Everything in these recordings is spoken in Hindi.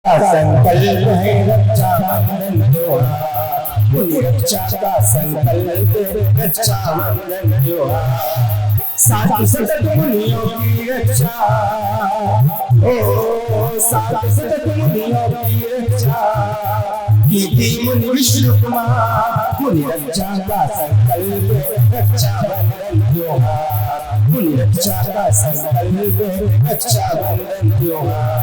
संकल्प है रक्षा बंधन त्योहार, मुनि रक्षा का संकल्प रक्षा बंधन त्योहार। साथ सतत मुनियों की रक्षा, ओ साथ सतत मुनियों की रक्षा की थी मुनि विष्णु कुमार। मुनि रक्षा का संकल्प रक्षा बंधन त्योहार, मुनि रक्षा का संकल्प रक्षा बंधन त्योहार।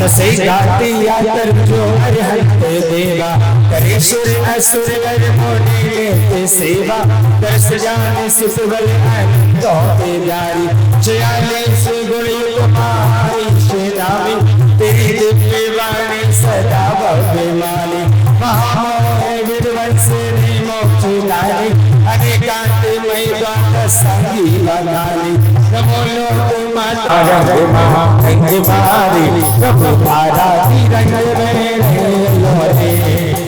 से गाती यातर जो हरिहंत देवा, करे सुर असुर नर मोने लेते सेवा। दर्श जाने सुबल तो बेदारी, 46 गुण तुम्हारी शेरावी। तेरी दिव्य वाणी सदा भव्य मानी, महामोह विध्वंस ने मोक्ष दानी। अनेकांत मई द्वार संगी बगानी, नमो लोक माता महाभंग मारी। प्रभु आराधी रंग में लोरे,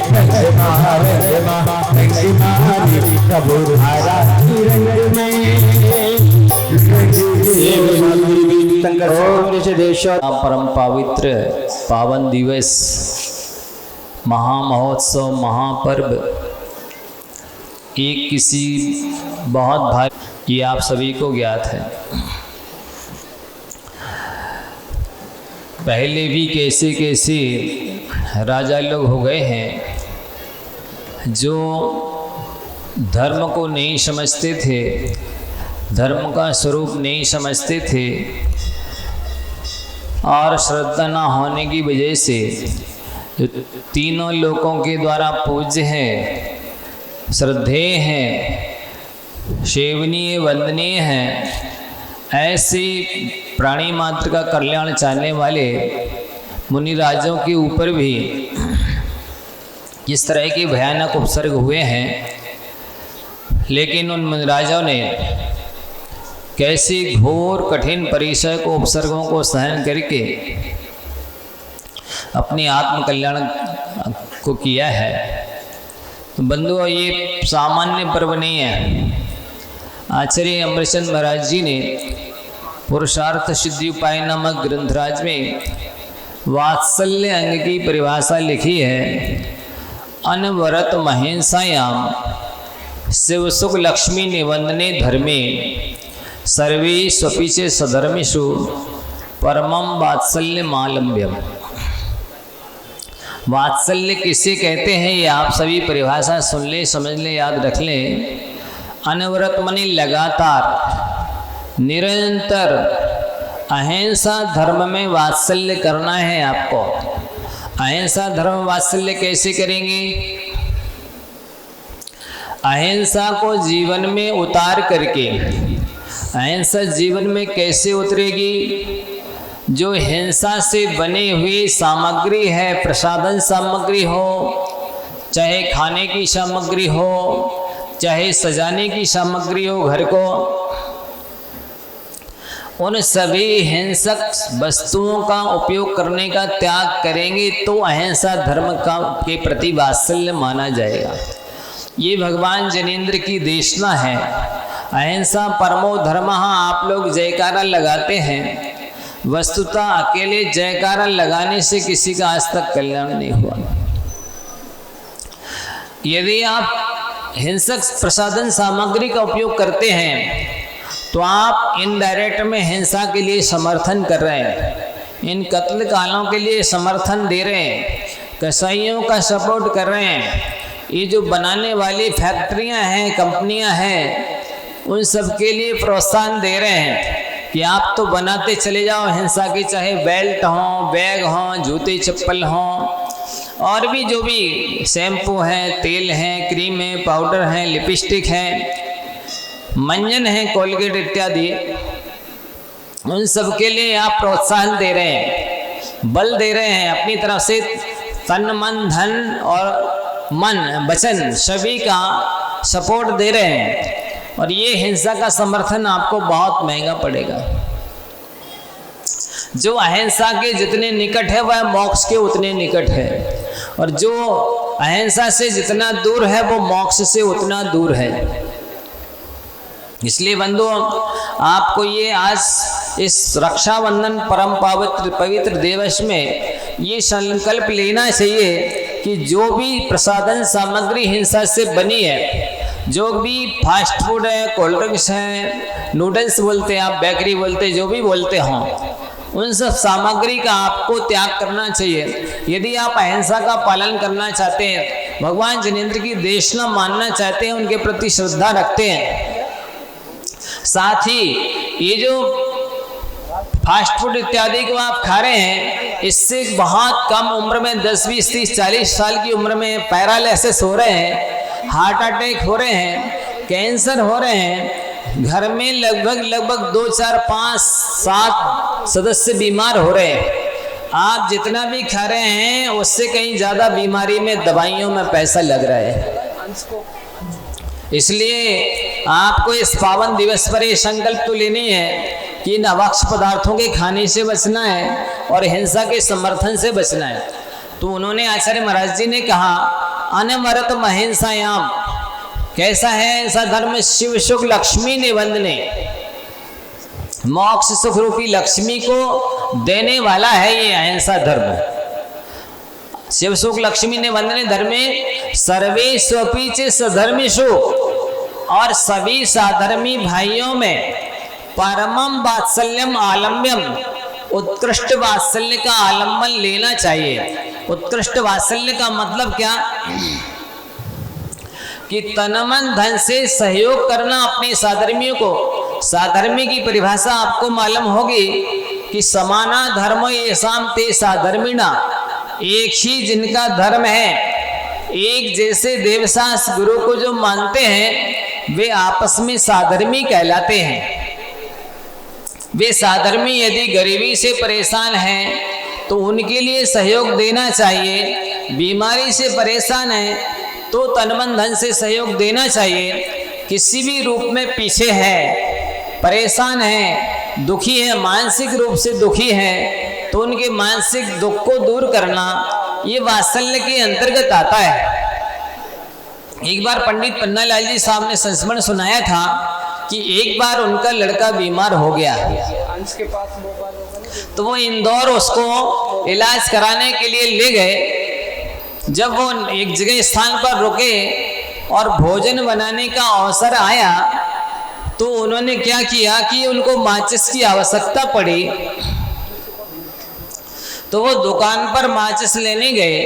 रंग महाभंग मारी। प्रभु आराधी रंग में परम पवित्र पावन दिवस महामहोत्सव महापर्व एक किसी बहुत भारी, ये आप सभी को ज्ञात है। पहले भी कैसे कैसे राजा लोग हो गए हैं जो धर्म को नहीं समझते थे, धर्म का स्वरूप नहीं समझते थे, और श्रद्धा न होने की वजह से जो तीनों लोकों के द्वारा पूज्य हैं, श्रद्धेय हैं, सेवनीय वंदनीय हैं, ऐसे प्राणी मात्र का कल्याण चाहने वाले मुनि राजों के ऊपर भी इस तरह के भयानक उपसर्ग हुए हैं। लेकिन उन मुनि राजाओं ने कैसी घोर कठिन परिचय को उपसर्गों को सहन करके अपने आत्म कल्याण को किया है। तो बंधुओं, ये सामान्य पर्व नहीं है। आचार्य अमरचंद महाराज जी ने पुरुषार्थ सिद्धि उपाय नामक ग्रंथराज में वात्सल्य अंग की परिभाषा लिखी है। अनवरत महेशायाम शिव सुख लक्ष्मी निवंदने धर्मे, सर्वे स्वपिचे सधर्मिषु परमम वात्सल्य मालम्ब्यम। वात्सल्य किसे कहते हैं ये आप सभी परिभाषा सुन ले, समझ ले, याद रख लें। अनवरत मने लगातार, निरंतर अहिंसा धर्म में वात्सल्य करना है आपको। अहिंसा धर्म वात्सल्य कैसे करेंगे? अहिंसा को जीवन में उतार करके। अहिंसा जीवन में कैसे उतरेगी? जो हिंसा से बनी हुई सामग्री है, प्रसाधन सामग्री हो, चाहे खाने की सामग्री हो, चाहे सजाने की सामग्री हो घर को, उन सभी हिंसक वस्तुओं का उपयोग करने का त्याग करेंगे तो अहिंसा धर्म का के प्रति वात्सल्य माना जाएगा। ये भगवान जनेंद्र की देशना है। अहिंसा परमो धर्मः। आप लोग जयकारा लगाते हैं, वस्तुतः अकेले जयकारा लगाने से किसी का आज तक कल्याण नहीं हुआ। यदि आप हिंसक प्रसाधन सामग्री का उपयोग करते हैं तो आप इनडायरेक्ट में हिंसा के लिए समर्थन कर रहे हैं, इन कत्ल कालों के लिए समर्थन दे रहे हैं, कसाईयों का सपोर्ट कर रहे हैं। ये जो बनाने वाली फैक्ट्रियां हैं, कंपनियां हैं, उन सब के लिए प्रोत्साहन दे रहे हैं कि आप तो बनाते चले जाओ हिंसा के, चाहे बेल्ट हों, बैग हों, जूते चप्पल हों, और भी जो भी शैम्पू हैं, तेल हैं, क्रीम है, पाउडर हैं, लिपस्टिक हैं, मंजन है, कोलगेट इत्यादि, उन सब के लिए आप प्रोत्साहन दे रहे हैं, बल दे रहे हैं, अपनी तरफ से तन मन धन और मन वचन सभी का सपोर्ट दे रहे हैं। और ये हिंसा का समर्थन आपको बहुत महंगा पड़ेगा। जो अहिंसा के जितने निकट है वह मोक्ष के उतने निकट है, और जो अहिंसा से जितना दूर है वो मोक्ष से उतना दूर है। इसलिए बंधुओं, आपको ये आज इस रक्षाबंधन परम पवित्र दिवस में ये संकल्प लेना चाहिए कि जो भी प्रसाधन सामग्री हिंसा से बनी है, जो भी फास्ट फूड है, कोल्ड ड्रिंक्स हैं, नूडल्स बोलते हैं आप, बेकरी बोलते, जो भी बोलते हों, उन सब सामग्री का आपको त्याग करना चाहिए। यदि आप अहिंसा का पालन करना चाहते हैं, भगवान जिनेंद्र की देशना मानना चाहते हैं, उनके प्रति श्रद्धा रखते हैं, साथ ही ये जो फास्ट फूड इत्यादि को आप खा रहे हैं, इससे बहुत कम उम्र में 10, 20, 30, 40 साल की उम्र में पैरालिसिस हो रहे हैं, हार्ट अटैक हो रहे हैं, कैंसर हो रहे हैं, घर में लगभग 2, 4, 5, 7 सदस्य बीमार हो रहे हैं। आप जितना भी खा रहे हैं उससे कहीं ज़्यादा बीमारी में, दवाइयों में पैसा लग रहा है। इसलिए आपको इस पावन दिवस पर ये संकल्प तो लेनी है कि इन अभक्ष पदार्थों के खाने से बचना है और हिंसा के समर्थन से बचना है। तो उन्होंने आचार्य महाराज जी ने कहा, अनवरत महिंसायाम, कैसा है ऐसा धर्म, शिव सुख लक्ष्मी निबंधने, मोक्ष सुख रूपी लक्ष्मी को देने वाला है ये अहिंसा धर्म। शिव सुख लक्ष्मी निबंधने धर्मे सर्वे स्वपीचे सधर्मिषु, और सभी साधर्मी भाइयों में परमम वात्सल्यम आलम्यम, उत्कृष्ट वात्सल्य का आलम्बन लेना चाहिए। उत्कृष्ट वात्सल्य का मतलब क्या कि तन मन धन से सहयोग करना अपने साधर्मियों को। साधर्मी की परिभाषा आपको मालूम होगी कि समाना धर्म येषाम ते साधर्मिणा, एक ही जिनका धर्म है, एक जैसे देवसास गुरु को जो मानते हैं वे आपस में साधर्मी कहलाते हैं। वे साधर्मी यदि गरीबी से परेशान हैं तो उनके लिए सहयोग देना चाहिए, बीमारी से परेशान है तो तन मन धन से सहयोग देना चाहिए। किसी भी रूप में पीछे है, परेशान है, दुखी है, मानसिक रूप से दुखी है, तो उनके मानसिक दुख को दूर करना ये वात्सल्य के अंतर्गत आता है। एक बार पंडित पन्नालाल जी साहब ने संस्मरण सुनाया था कि एक बार उनका लड़का बीमार हो गया, तो वो इंदौर उसको इलाज कराने के लिए ले गए। जब वो एक जगह स्थान पर रुके और भोजन बनाने का अवसर आया तो उन्होंने क्या किया कि उनको माचिस की आवश्यकता पड़ी, तो वो दुकान पर माचिस लेने गए।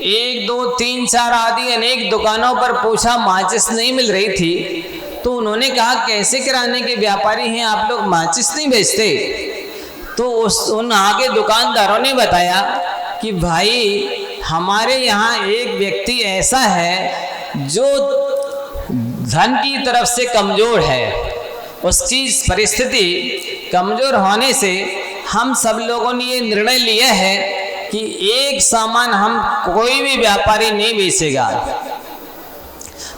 1, 2, 3, 4 आदि अनेक दुकानों पर पूछा, माचिस नहीं मिल रही थी। तो उन्होंने कहा, कैसे किराने के व्यापारी हैं आप लोग, माचिस नहीं बेचते? तो उन आगे दुकानदारों ने बताया कि भाई हमारे यहाँ एक व्यक्ति ऐसा है जो धन की तरफ से कमज़ोर है, उसकी परिस्थिति कमज़ोर होने से हम सब लोगों ने ये निर्णय लिया है कि एक सामान हम कोई भी व्यापारी नहीं बेचेगा।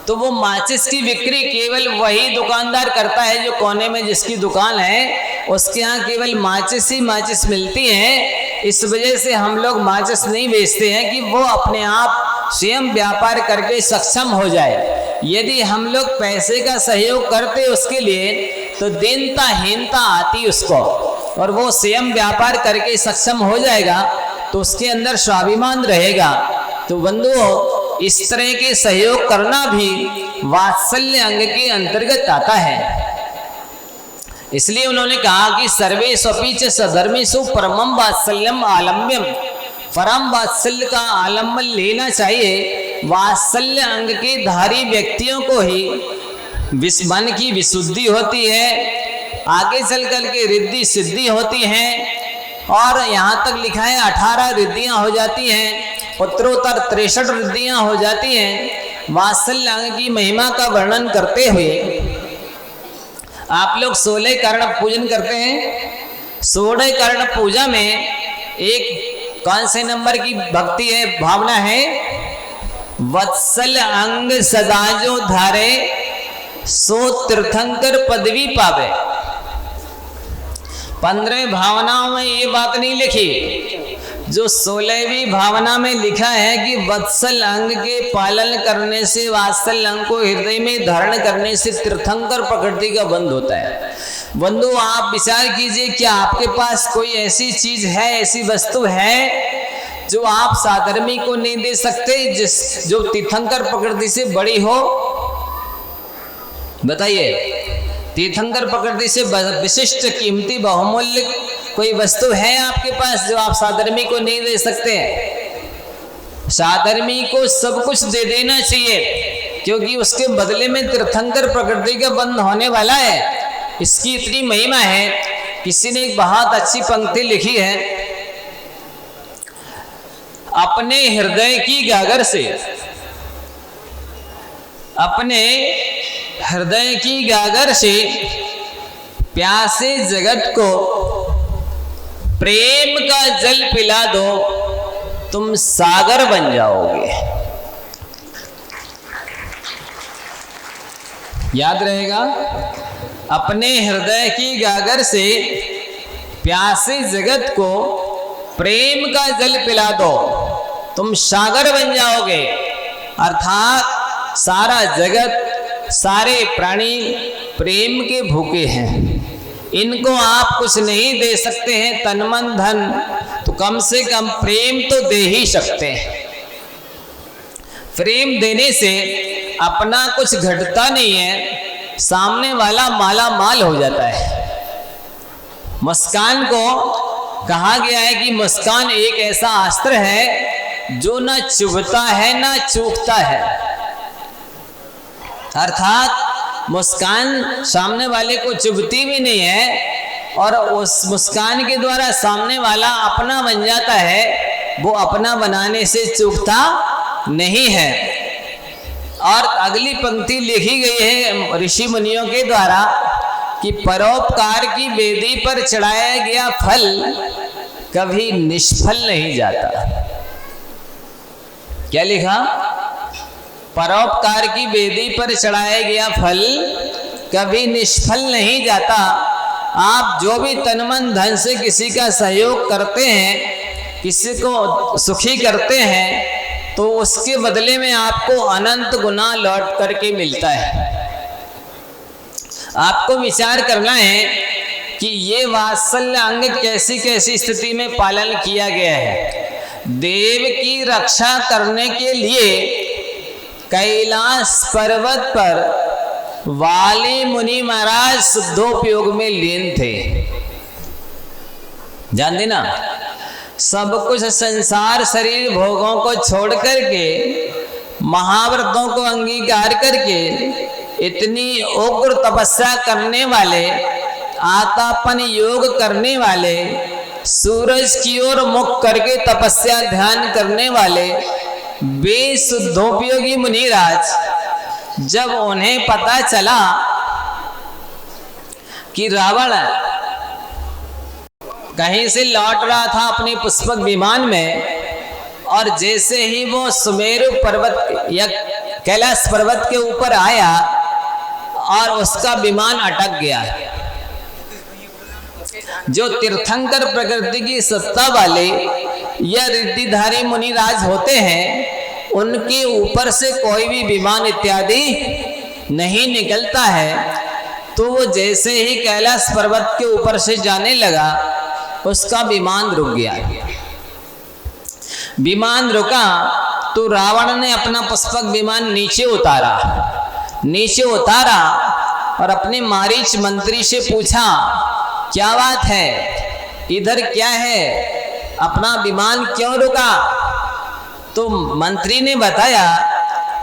तो वो माचिस की बिक्री केवल वही दुकानदार करता है जो कोने में जिसकी दुकान है, उसके यहाँ केवल माचिस ही माचिस मिलती है। इस वजह से हम लोग माचिस नहीं बेचते हैं कि वो अपने आप स्वयं व्यापार करके सक्षम हो जाए। यदि हम लोग पैसे का सहयोग करते उसके लिए तो दीनता हीनता आती उसको, और वो स्वयं व्यापार करके सक्षम हो जाएगा तो उसके अंदर स्वाभिमान रहेगा। तो बंधुओं, इस तरह के सहयोग करना भी वात्सल्य अंग के अंतर्गत आता है। इसलिए उन्होंने कहा कि सर्वे स्वपीच सधर्मेषु परमम वात्सल्यम आलम्यम, परम वात्सल्य का आलम्बन लेना चाहिए। वात्सल्य अंग के धारी व्यक्तियों को ही मन की विशुद्धि होती है, आगे चल कर के रिद्धि सिद्धि होती है, और यहाँ तक लिखा है 18 रिद्धियाँ हो जाती हैं, उत्तरोत्तर 63 रिद्धियाँ हो जाती हैं। वात्सल्य अंग की महिमा का वर्णन करते हुए आप लोग 16 कर्ण पूजन करते हैं। 16 कर्ण पूजा में एक कौन से नंबर की भक्ति है, भावना है? वत्सल अंग सदा जो धारे सो तीर्थंकर पदवी पावे। 15 भावनाओं में ये बात नहीं लिखी, जो 16वीं भावना में लिखा है कि वत्सल अंग के पालन करने से, वात्सल अंग को हृदय में धारण करने से तीर्थंकर प्रकृति का बंध होता है। बंधु, आप विचार कीजिए, क्या आपके पास कोई ऐसी चीज है, ऐसी वस्तु है जो आप साधर्मी को नहीं दे सकते, जो तीर्थंकर प्रकृति से बड़ी हो? बताइए, तीर्थंकर प्रकृति से विशिष्ट कीमती बहुमूल्य कोई वस्तु है आपके पास जो आप साधर्मी को नहीं दे सकते हैं? साधर्मी को सब कुछ दे देना चाहिए, क्योंकि उसके बदले में तीर्थंकर प्रकृति का बंध होने वाला है। इसकी इतनी महिमा है। किसी ने एक बहुत अच्छी पंक्ति लिखी है, अपने हृदय की गागर से, अपने हृदय की गागर से प्यासे जगत को प्रेम का जल पिला दो, तुम सागर बन जाओगे। याद रहेगा, अपने हृदय की गागर से प्यासे जगत को प्रेम का जल पिला दो, तुम सागर बन जाओगे। अर्थात सारा जगत, सारे प्राणी प्रेम के भूखे हैं। इनको आप कुछ नहीं दे सकते हैं तन मन धन, तो कम से कम प्रेम तो दे ही सकते हैं। प्रेम देने से अपना कुछ घटता नहीं है, सामने वाला माला माल हो जाता है। मुस्कान को कहा गया है कि मुस्कान एक ऐसा अस्त्र है जो ना चुभता है ना चूकता है। अर्थात मुस्कान सामने वाले को चुभती भी नहीं है, और उस मुस्कान के द्वारा सामने वाला अपना बन जाता है। वो अपना बनाने से चूकता नहीं है। और अगली पंक्ति लिखी गई है ऋषि मुनियों के द्वारा कि परोपकार की वेदी पर चढ़ाया गया फल कभी निष्फल नहीं जाता। क्या लिखा? परोपकार की वेदी पर चढ़ाया गया फल कभी निष्फल नहीं जाता। आप जो भी तन मन धन से किसी का सहयोग करते हैं, किसी को सुखी करते हैं, तो उसके बदले में आपको अनंत गुना लौट करके मिलता है। आपको विचार करना है कि ये वात्सल्य अंग कैसी कैसी स्थिति में पालन किया गया है। देव की रक्षा करने के लिए कैलाश पर्वत पर वाली मुनि महाराज शुद्धोपयोग में लीन थे। जानते ना, सब कुछ संसार शरीर भोगों को छोड़ करके, महाव्रतों को अंगीकार करके, इतनी उग्र तपस्या करने वाले, आतापन योग करने वाले, सूरज की ओर मुख करके तपस्या ध्यान करने वाले वे शुद्धोपयोगी मुनिराज, जब उन्हें पता चला कि रावण कहीं से लौट रहा था अपने पुष्पक विमान में, और जैसे ही वो सुमेरु पर्वत या कैलाश पर्वत के ऊपर आया और उसका विमान अटक गया। जो तीर्थंकर प्रकृति की सत्ता वाले या रिद्धिधारी मुनिराज होते हैं, उनके ऊपर से कोई भी विमान इत्यादि नहीं निकलता है। तो वो जैसे ही कैलाश पर्वत के ऊपर से जाने लगा, उसका विमान रुक गया। विमान रुका तो रावण ने अपना पुष्पक विमान नीचे उतारा और अपने मारीच मंत्री से पूछा, क्या बात है, इधर क्या है, अपना विमान क्यों रुका? तो मंत्री ने बताया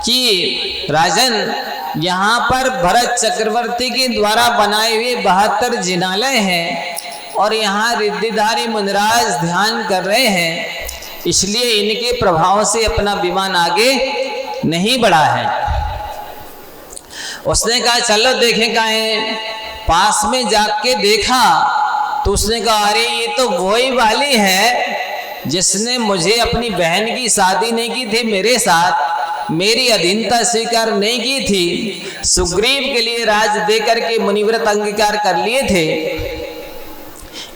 कि राजन, यहाँ पर भरत चक्रवर्ती के द्वारा बनाए हुए 72 जिनालय हैं और यहाँ रिद्धिधारी मुनिराज ध्यान कर रहे हैं, इसलिए इनके प्रभाव से अपना विमान आगे नहीं बढ़ा है। उसने कहा चलो देखें का है, पास में जाके देखा तो उसने कहा अरे ये तो वही वाली है जिसने मुझे अपनी बहन की शादी नहीं की थी मेरे साथ, मेरी अधीनता स्वीकार नहीं की थी, सुग्रीव के लिए राज देकर के मुनिव्रत अंगीकार कर लिए थे।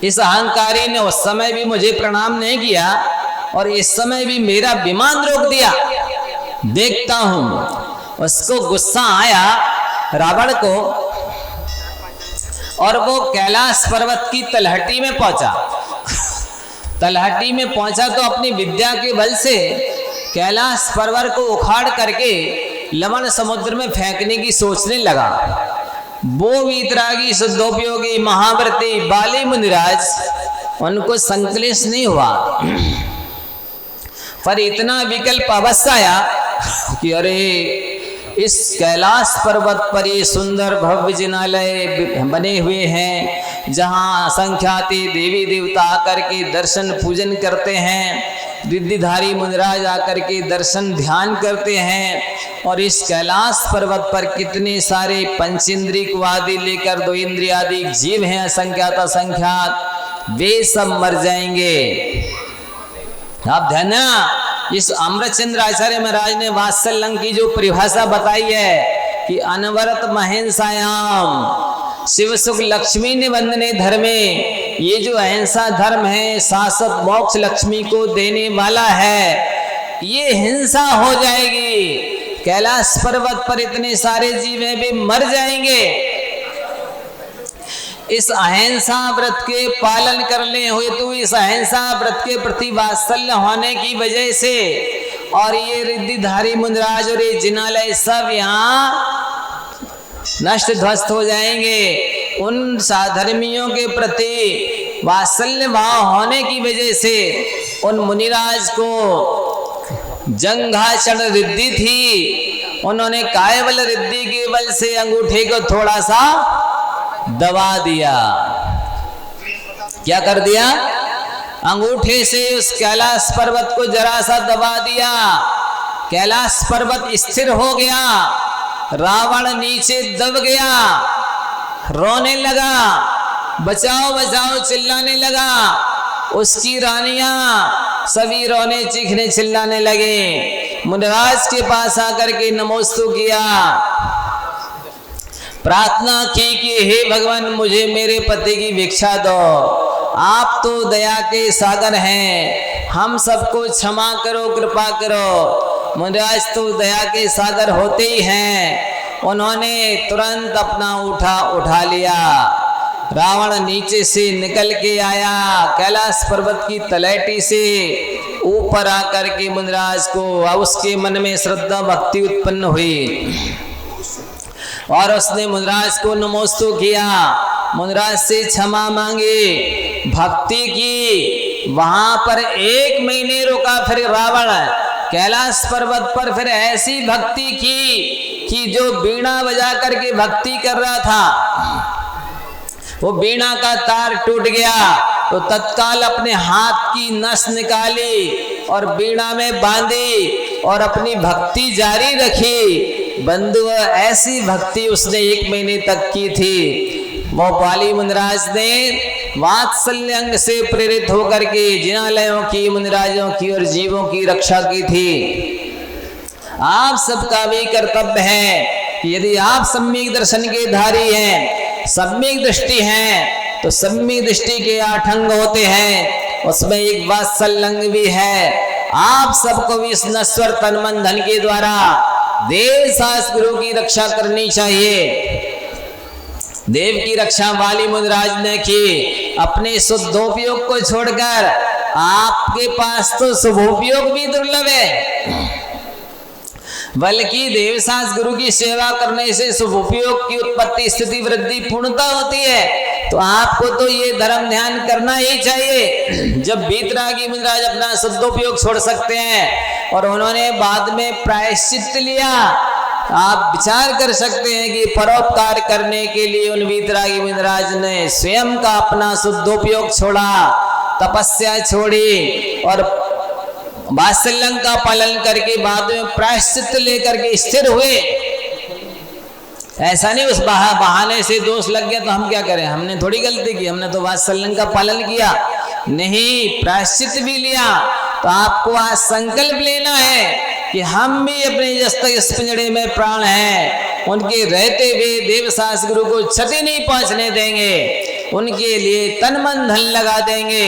इस अहंकारी ने उस समय भी मुझे प्रणाम नहीं किया और इस समय भी मेरा विमान रोक दिया। देखता हूं। उसको गुस्सा आया रावण को और वो कैलाश पर्वत की तलहटी में पहुंचा। तलहटी में पहुंचा तो अपनी विद्या के बल से कैलाश पर्वत को उखाड़ करके लवण समुद्र में फेंकने की सोचने लगा। वो वीतरागी शुद्धोपयोगी महाव्रती बाली मुनिराज, उनको संकलेश नहीं हुआ, पर इतना विकल्प अवश्य आया कि अरे इस कैलाश पर्वत पर ये सुंदर भव्य जिनालय बने हुए हैं जहाँ संख्याति देवी देवता आकर के दर्शन पूजन करते हैं, रिद्धिधारी मुनिराज आकर के दर्शन ध्यान करते हैं। और इस कैलाश पर्वत पर कितने सारे पंचेंद्रिक वादी लेकर 2 इंद्रियादि जीव हैं असंख्यात असंख्यात, वे सब मर जाएंगे। आप ध्यान देना, इस अमृतचंद्र आचार्य महाराज ने वात्सल्य की जो परिभाषा बताई है कि अनवरत महेंसायाम शिव सुख लक्ष्मी निबंधने धर्मे, ये जो अहिंसा धर्म है शाश्वत मोक्ष लक्ष्मी को देने वाला है, ये हिंसा हो जाएगी। कैलाश पर्वत पर इतने सारे जीव हैं वे मर जाएंगे। इस अहिंसा व्रत के पालन करने हुए तो इस अहिंसा व्रत के प्रति वात्सल्य होने की वजह से और ये रिद्धिधारी मुनिराज और ये जिनालय सब यहाँ नष्ट ध्वस्त हो जाएंगे। उन साधर्मियों के प्रति वात्सल्य भाव होने की वजह से उन मुनिराज को जंघाचरण रिद्धि थी, उन्होंने कायबल रिद्धि के बल से अंगूठे को थोड़ा सा दबा दिया। क्या कर दिया? अंगूठे से उस कैलाश पर्वत को जरा सा दबा दिया। कैलाश पर्वत स्थिर हो गया, रावण नीचे दब गया, रोने लगा, बचाओ बचाओ चिल्लाने लगा। उसकी रानियां सभी रोने चीखने चिल्लाने लगे। मुनिराज के पास आकर के नमोस्तु किया, प्रार्थना की कि हे भगवान मुझे मेरे पति की भिक्षा दो, आप तो दया के सागर हैं, हम सबको क्षमा करो कृपा करो। मुनिराज तो दया के सागर होते ही हैं। उन्होंने तुरंत अपना उठा लिया। रावण नीचे से निकल के आया, कैलाश पर्वत की तलहटी से ऊपर आकर के मुनिराज को, उसके मन में श्रद्धा भक्ति उत्पन्न हुई और उसने मुनिराज को नमोस्तु किया, मुनिराज से क्षमा मांगी, भक्ति की। वहां पर 1 महीने रुका। फिर रावण कैलाश पर्वत पर फिर ऐसी भक्ति की कि जो बीणा बजा करके भक्ति कर रहा था वो बीणा का तार टूट गया तो तत्काल अपने हाथ की नस निकाली और बीणा में बांधी और अपनी भक्ति जारी रखी। बंधु ऐसी भक्ति उसने 1 महीने तक की थी। वो बाली मुनिराज ने वात्सल्य अंग से प्रेरित होकर के जिनालयों की, मुनिराजों की और जीवों की रक्षा की थी। आप सबका भी कर्तव्य है कि यदि आप सम्यक दर्शन के धारी हैं, सम्यक दृष्टि हैं, तो सम्यक दृष्टि के 8 अंग होते हैं, उसमें एक वात्सल्य अंग भी है। आप सबको भी इस नश्वर तन मन धन के द्वारा देव शास्त्र गुरु की रक्षा करनी चाहिए। देव की रक्षा वाली मुनिराज ने की। अपने शुद्धोपयोग को छोड़कर आपके पास तो शुभोपयोग भी दुर्लभ है, बल्कि देवशास गुरु की सेवा करने से शुभोपयोग की उत्पत्ति स्थिति वृद्धि पूर्णता होती है। तो आपको तो ये धर्म ध्यान करना ही चाहिए। जब वीतरागी मुनिराज अपना शुद्धोपयोग छोड़ सकते हैं और उन्होंने बाद में प्रायश्चित लिया आप विचार कर सकते हैं कि परोपकार करने के लिए उन वीतरागी मुनिराज ने स्वयं का अपना शुद्धोपयोग छोड़ा, तपस्या छोड़ी और वात्सल्य का पालन करके बाद में प्रायश्चित लेकर के स्थिर हुए। ऐसा नहीं उस बहाने से दोष लग गया तो हम क्या करें, हमने थोड़ी गलती की, हमने तो वात्सल्य का पालन किया, नहीं प्रायश्चित भी लिया। तो आपको आज संकल्प लेना है कि हम भी अपने जस तक इस पिंजड़े में प्राण हैं उनके रहते हुए देवसास गुरु को क्षति नहीं पहुंचने देंगे, उनके लिए तन मन धन लगा देंगे।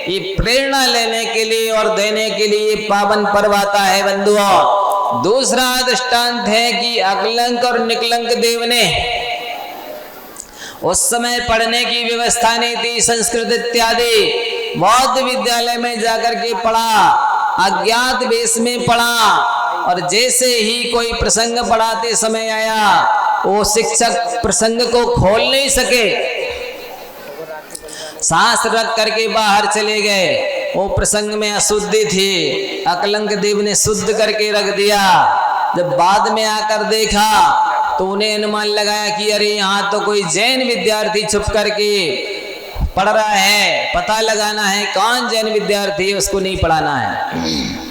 ये प्रेरणा लेने के लिए और देने के लिए पावन पर्व आता है बंधुओं। दूसरा दृष्टांत है कि अकलंक और निकलंक देव ने उस समय पढ़ने की व्यवस्था नहीं थी, संस्कृत इत्यादि बौद्ध विद्यालय में जाकर के पढ़ा, अज्ञात वेश में पढ़ा, और जैसे ही कोई प्रसंग पढ़ाते समय आया वो शिक्षक प्रसंग को खोल नहीं सके, सांस रख करके बाहर चले गए। वो प्रसंग में अशुद्धि थी, अकलंक देव ने शुद्ध करके रख दिया। जब बाद में आकर देखा तो उन्हें अनुमान लगाया कि अरे यहाँ तो कोई जैन विद्यार्थी छुप करके पढ़ रहा है, पता लगाना है कौन जैन विद्यार्थी है, उसको नहीं पढ़ाना है।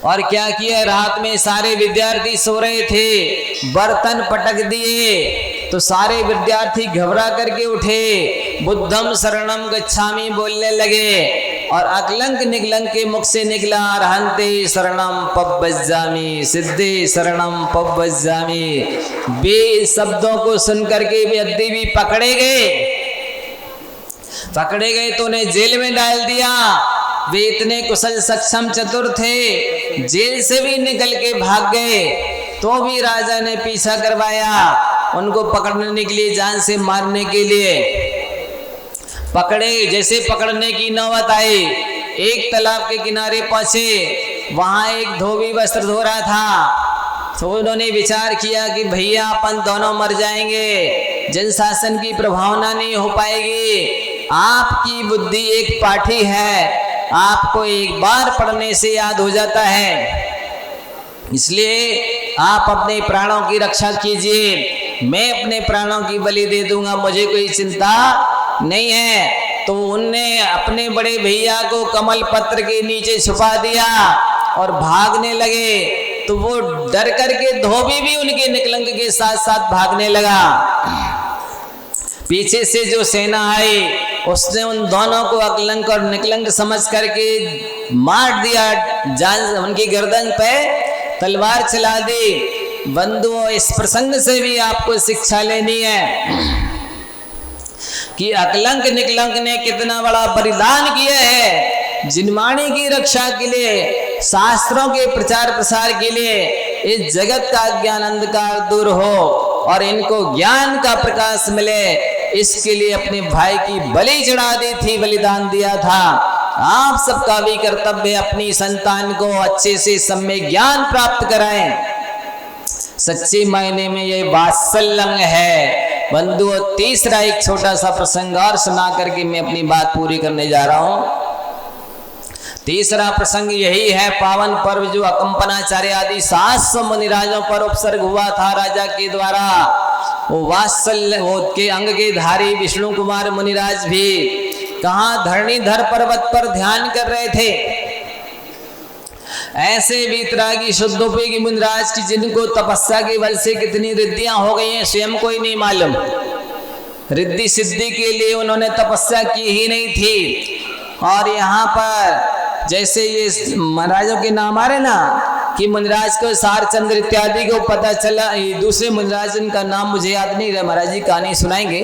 और क्या किया, रात में सारे विद्यार्थी सो रहे थे, बर्तन पटक दिए तो सारे विद्यार्थी घबरा करके उठे, बुद्धम शरणम गच्छामि बोलने लगे, और अकलंक निकलंक के मुख से निकला अरहंते शरणम पब्बज्जामि, सिद्धे शरणम पब्बज्जामि। वे शब्दों को सुन करके व्यक्ति भी पकड़े गए तो उन्हें जेल में डाल दिया। वे इतने कुशल सक्षम चतुर थे, जेल से भी निकल के भाग गए तो भी राजा ने पीछा करवाया उनको पकड़ने के लिए, जान से मारने के लिए। पकड़े, जैसे पकड़ने की नौबत आई, एक तालाब के किनारे पहुंचे, वहां एक धोबी वस्त्र धो रहा था। तो उन्होंने विचार किया कि भैया अपन दोनों मर जाएंगे, जन शासन की प्रभावना नहीं हो पाएगी, आपकी बुद्धि एक पाठी है, आपको एक बार पढ़ने से याद हो जाता है, इसलिए आप अपने प्राणों की रक्षा कीजिए, मैं अपने प्राणों की बलि दे दूंगा, मुझे कोई चिंता नहीं है। तो उनने अपने बड़े भैया को कमल पत्र के नीचे छुपा दिया और भागने लगे। तो वो डर करके धोबी भी उनके निकलंक के साथ साथ भागने लगा। पीछे से जो सेना आई उसने उन दोनों को अकलंक और निकलंक समझ करके मार दिया, जान उनकी गर्दन पे तलवार चला दी। बंधुओं, इस प्रसंग से भी आपको शिक्षा लेनी है कि अकलंक निकलंक ने कितना बड़ा बलिदान किया है जिनवाणी की रक्षा के लिए, शास्त्रों के प्रचार प्रसार के लिए, इस जगत का अज्ञान अंधकार दूर हो और इनको ज्ञान का प्रकाश मिले, इसके लिए अपने भाई की बलि चढ़ा दी थी, बलिदान दिया था। आप सबका भी कर्तव्य अपनी संतान को अच्छे से सम्यक ज्ञान प्राप्त कराएं। सच्चे मायने में ये वात्सल्य है। बंधुओं, तीसरा एक छोटा सा प्रसंग और सुना करके मैं अपनी बात पूरी करने जा रहा हूं। तीसरा प्रसंग यही है, पावन पर्व जो अकंपनाचार्य आदि 700 मुनिराजों पर उपसर्ग हुआ था राजा के द्वारा। वो वात्सल्य के अंग के धारी विष्णु कुमार मुनिराज भी कहाँ धरणीधर पर्वत पर ध्यान कर रहे थे। ऐसे वीतरागी शुद्धोपयोगी मुनिराज की जिनको तपस्या के बल से कितनी रिद्धियां हो गई हैं स्वयं को ही नहीं मालूम। रिद्धि सिद्धि के लिए उन्होंने तपस्या की ही नहीं थी। और यहाँ पर जैसे ये महाराजों के नाम आ रहे ना कि मुनिराज को सारचंद्र इत्यादि को पता चला, दूसरे मुनिराज का नाम मुझे याद नहीं रहा, महाराज जी कहानी सुनाएंगे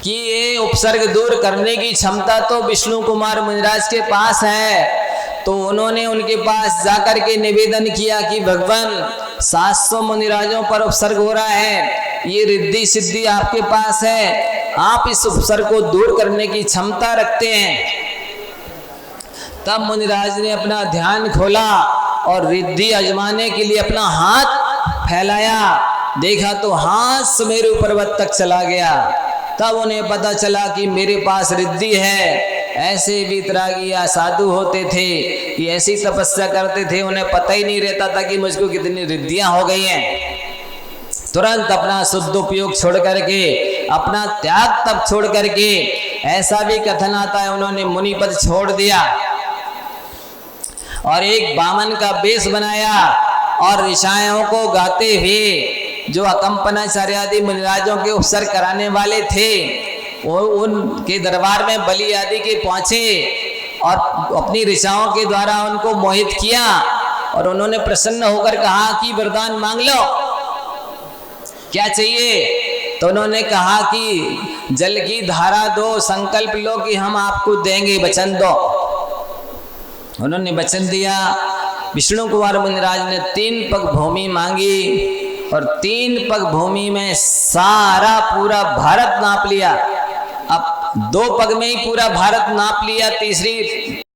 कि ये उपसर्ग दूर करने की क्षमता तो विष्णु कुमार मुनिराज के पास है। तो उन्होंने उनके पास जाकर के निवेदन किया कि भगवान 700 मुनिराजों पर उपसर्ग हो रहा है, ये रिद्धि सिद्धि आपके पास है, आप इस उपसर्ग को दूर करने की क्षमता रखते हैं। तब मुनिराज ने अपना ध्यान खोला और रिद्धि आजमाने के लिए अपना हाथ फैलाया, देखा तो हाथ सुमेरु पर्वत तक चला गया। तब उन्हें पता चला कि मेरे पास रिद्धि है, ऐसे वितरागी या साधु होते थे कि ऐसी तपस्या करते थे, उन्हें पता ही नहीं रहता था कि मुझको कितनी रिद्धियां हो गई हैं। तुरंत अपना शुद्ध उपयोग छोड़ करके, अपना त्याग तप छोड़ करके, ऐसा भी कथन आता है उन्होंने मुनि पद छोड़ दिया और एक बामन का वेश बनाया और ऋषायों को गाते हुए, जो अकंपनाचार्य आदि मुनिराजों के उपसर्ग कराने वाले थे, वो उनके दरबार में बलि आदि के पहुंचे और अपनी ऋषाओं के द्वारा उनको मोहित किया और उन्होंने प्रसन्न होकर कहा कि वरदान मांग लो, क्या चाहिए? तो उन्होंने कहा कि जल की धारा दो, संकल्प लो कि हम आपको देंगे, वचन दो। उन्होंने वचन दिया। विष्णु कुमार मुनिराज ने 3 पग भूमि मांगी और 3 पग भूमि में सारा पूरा भारत नाप लिया। अब 2 पग में ही पूरा भारत नाप लिया, तीसरी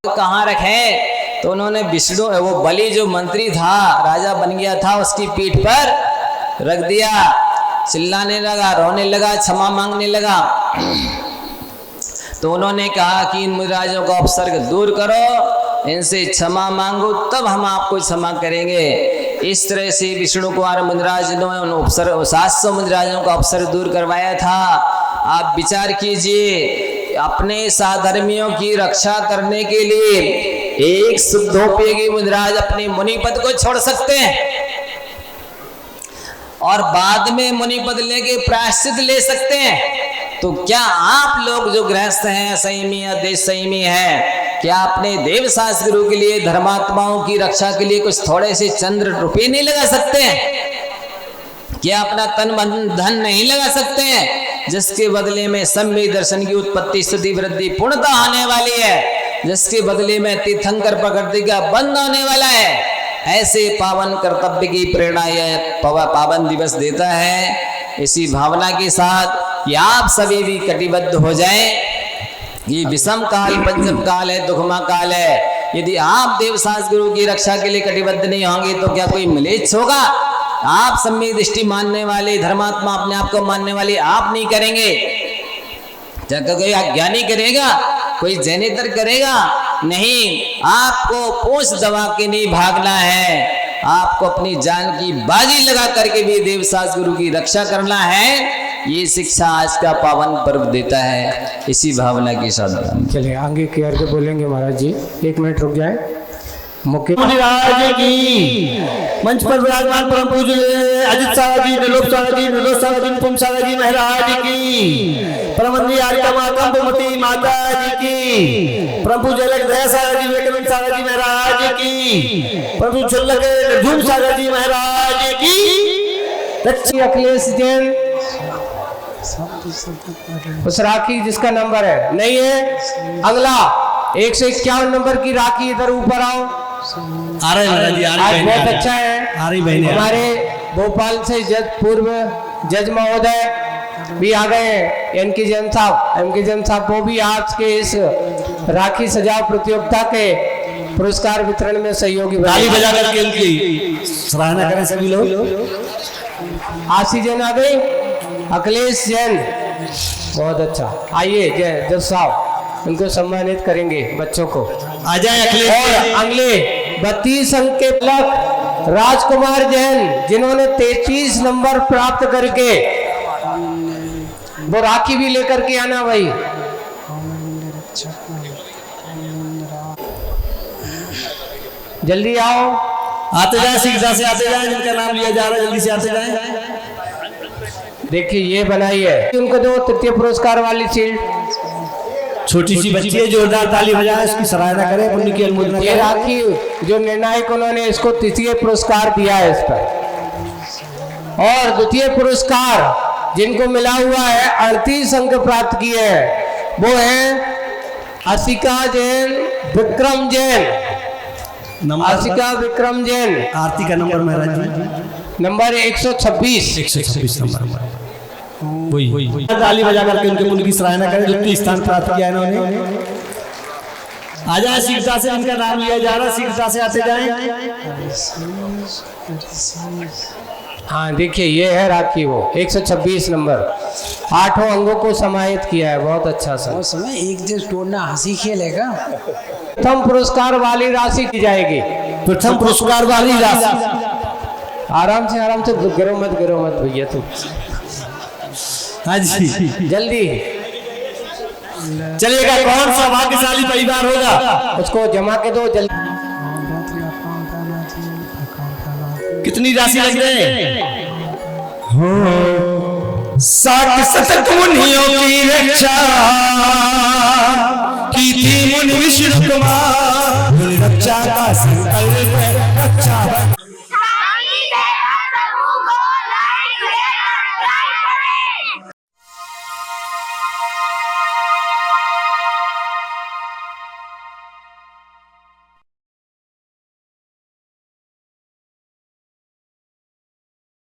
कहाँ रखे? तो उन्होंने विष्णु, वो बलि जो मंत्री था, राजा बन गया था, उसकी पीठ पर रख दिया। चिल्लाने लगा, रोने लगा, क्षमा मांगने लगा। तो उन्होंने कहा कि इन मुनिराजों का अपसर्ग दूर करो, इनसे क्षमा मांगो, तब हम आपको क्षमा करेंगे। इस तरह से विष्णु कुमार मुनिराज ने उन उपसर्ग 700 मुनिराजों का अपसर्ग दूर करवाया था। आप विचार कीजिए, अपने साधर्मियों की रक्षा करने के लिए एक शुद्धोपयोगी मुनिराज अपने मुनिपद को छोड़ सकते हैं और बाद में मुनिपद लेके प्रायश्चित ले सकते हैं। तो क्या आप लोग जो गृहस्थ हैं, संयमी या देश संयमी हैं, क्या अपने देव शास्त्र गुरु के लिए, धर्मात्माओं की रक्षा के लिए कुछ थोड़े से चंद्र रुपये नहीं लगा सकते हैं? क्या अपना तन मन धन नहीं लगा सकते हैं, जिसके बदले में सम्यक दर्शन की उत्पत्ति स्थिति वृद्धि पूर्णता आने वाली है, जिसके बदले में तीर्थंकर प्रकृति का बंद होने वाला है? ऐसे पावन कर्तव्य की प्रेरणा यह पावन दिवस देता है। इसी भावना के साथ कि आप सभी भी कटिबद्ध हो जाएं। ये विषम काल, पंचम काल है, दुखमा काल है। यदि आप देवशास्त्र गुरु की रक्षा के लिए कटिबद्ध नहीं होंगे तो क्या कोई मिलेच्छ होगा? आप सम्यक दृष्टि मानने वाले, धर्मात्मा अपने आप को मानने वाले आप नहीं करेंगे? क्या कोई अज्ञानी करेगा? कोई जैनेतर करेगा? नहीं, आपको पूंछ दबा के नहीं भागना है, आपको अपनी जान की बाजी लगा करके भी देवशास्त्र गुरु की रक्षा करना है। ये शिक्षा आज का पावन पर्व देता है। इसी भावना के साथ चलिए आगे की ओर के बोलेंगे महाराज जी। 1 मिनट रुक जाए। मुख्य मुनिराज की मंच पर विराजमान परम पूज्य अजित सागर जी, निलोप सागर जी, निलोप सागर जी, पुम सागर जी महाराज की, परम वंदनीय आर्या माता कंबमती माता जी की, परम पूज्य दया सागर जी, विवेकानंद सागर जी महाराज की, परम पूज्य छल्लक झूम सागर जी महाराज की। दक्षिण अखिलेश जैन, उस राखी जिसका नंबर है नहीं है, अगला 151 नंबर की राखी, इधर ऊपर आओ। आ रहे महाराज जी, आ आज रही बहुत अच्छा है। आ रही बहनें, हमारे भोपाल से पूर्व जज महोदय भी आ गए हैं, एनके जैन साहब, वो भी आज के इस राखी सजाव प्रतियोगिता के पुरस्कार वितरण में सहयोगी बने। ताली बजा करके उनकी सराहना करें सभी लोग। आशी जैन आ गई, अखिलेश जैन, बहुत अच्छा। आइए जज साहब, उनको सम्मानित करेंगे बच्चों को। आ जाए अखिलेश। और अगले 32 अंक के प्लक राजकुमार जैन, जिन्होंने 33 नंबर प्राप्त करके, वो राखी भी लेकर के आना भाई। जल्दी आओ, आते जाए, शीघ्र से आते जाए, जिनका नाम लिया जा रहा है जल्दी से आते जाए। देखिए ये बनाई है उनको दो तृतीय पुरस्कार वाली शील्ड। छोटी सी बच्ची है, जोरदार ताली बजाए, इसकी सराहना करें, पुण्य की अनुमोदना ये करें। राखी जो निर्णायक उन्होंने इसको तृतीय पुरस्कार दिया है इस पर। और द्वितीय पुरस्कार जिनको मिला हुआ है 38 अंक प्राप्त किए हैं, वो है आशिका जैन, विक्रम जैन, आशिका विक्रम जैन। आरती का नंबर महाराज जी, नंबर 126 नंबर वही। ताली बजा करके उनके पुण्य की सराहना करें, द्वितीय स्थान प्राप्त किया इन्होंने। आ जाए शीघ्रता से, इनका नाम लिया जा रहा है, शीघ्रता से आते जाएं। हाँ देखिए ये है राखी वो 126 नंबर, 8 अंगों को समाहित किया है, बहुत अच्छा सा। उस समय एक दिन तोड़ना हंसी खेलेगा। प्रथम पुरस्कार वाली राशि की जाएगी। प्रथम पुरस्कार वाली राशि। आराम से गिरो मत भैया तुम। हाँ जी जल्दी चलिएगा। कौन सा भाग्यशाली परिवार होगा? उसको जमा के दो जल्दी। कितनी राशि लग गए? साठ शतक मुनियों की रक्षा की थी मुनि विष्णु कुमार, रक्षा का संकल्प रक्षा